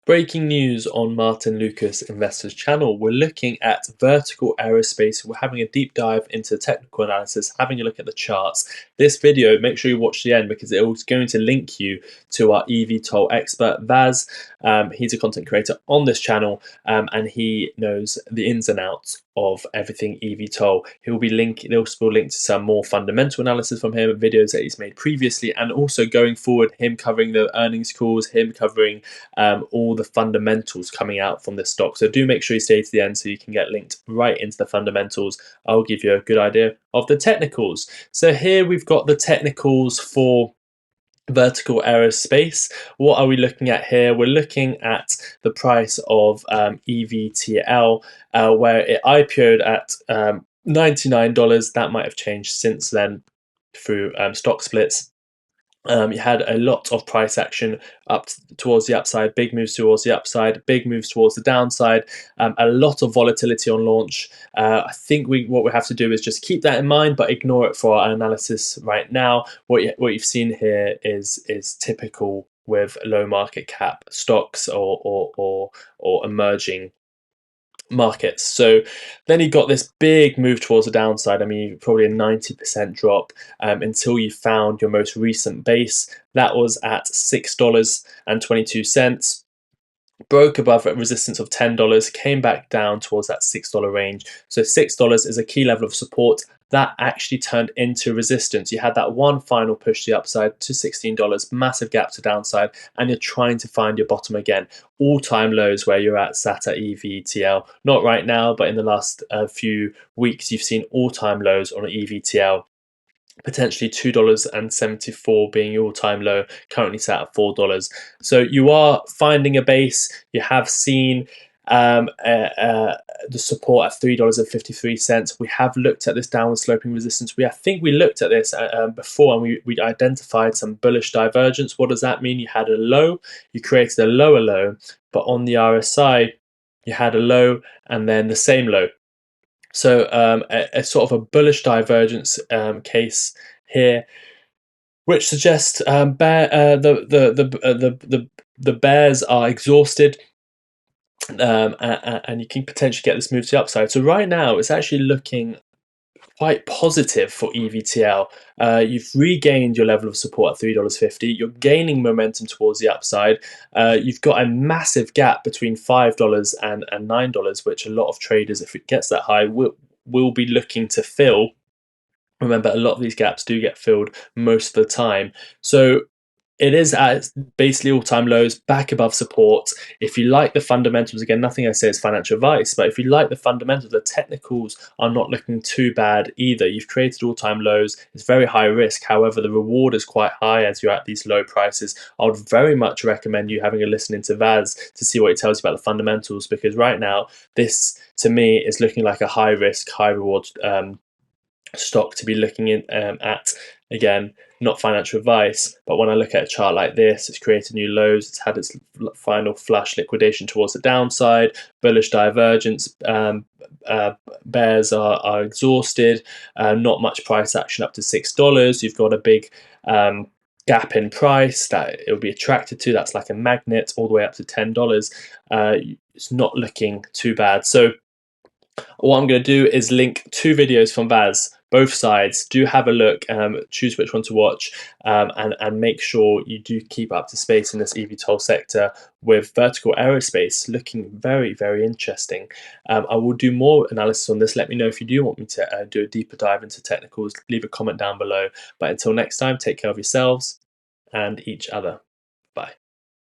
Breaking news on Martyn Lucas Investors channel. We're looking at Vertical Aerospace. We're having a deep dive into technical analysis, having a look at the charts. This video, make sure you watch the end because it's going to link you to our eVTOL expert, Vaz. He's a content creator on this channel and he knows the ins and outs of everything eVTOL. He'll be linked to some more fundamental analysis from him, videos that he's made previously, and also going forward, him covering the earnings calls, him covering all the fundamentals coming out from this stock. So do make sure you stay to the end so you can get linked right into the fundamentals. I'll give you a good idea of the technicals. So here we've got the technicals for Vertical Aerospace. What are we looking at here? We're looking at the price of EVTL, where it IPO'd at $99. That might have changed since then through stock splits. You had a lot of price action towards the upside, big moves towards the upside, big moves towards the downside, a lot of volatility on launch. I think what we have to do is just keep that in mind, but ignore it for our analysis right now. What you've seen here is typical with low market cap stocks or emerging markets. So then you got this big move towards the downside. I mean, probably a 90% drop until you found your most recent base. That was at $6.22. Broke above a resistance of $10, came back down towards that $6 range. So $6 is a key level of support. That actually turned into resistance. You had that one final push to the upside to $16, massive gap to downside, and you're trying to find your bottom again. All-time lows where you're sat at EVTL. Not right now, but in the last few weeks, you've seen all-time lows on EVTL. Potentially $2.74 being your all-time low, currently sat at $4. So you are finding a base. You have seen the support at $3.53. We have looked at this downward sloping resistance. I think we looked at this before, and we identified some bullish divergence. What does that mean? You had a low, you created a lower low, but on the RSI, you had a low and then the same low. So a sort of a bullish divergence case here, which suggests the bears are exhausted, and you can potentially get this move to the upside. So right now, it's actually looking quite positive for EVTL. You've regained your level of support at $3.50. You're gaining momentum towards the upside. You've got a massive gap between $5 and $9, which a lot of traders, if it gets that high, will be looking to fill. Remember, a lot of these gaps do get filled most of the time. So it is at basically all-time lows, back above support. If you like the fundamentals, again, nothing I say is financial advice, but if you like the fundamentals, the technicals are not looking too bad either. You've created all-time lows. It's very high risk. However, the reward is quite high as you're at these low prices. I would very much recommend you having a listen into Vaz to see what he tells you about the fundamentals, because right now, this, to me, is looking like a high-risk, high-reward stock to be looking at. Again, not financial advice, but when I look at a chart like this, it's created new lows, it's had its final flush liquidation towards the downside, bullish divergence, bears are exhausted, not much price action up to $6. You've got a big gap in price that it'll be attracted to. That's like a magnet all the way up to $10. It's not looking too bad. So what I'm going to do is link two videos from Vaz, both sides. Do have a look, choose which one to watch, and make sure you do keep up to space in this eVTOL sector with Vertical Aerospace looking very, very interesting. I will do more analysis on this. Let me know if you do want me to do a deeper dive into technicals. Leave a comment down below. But until next time, take care of yourselves and each other. Bye.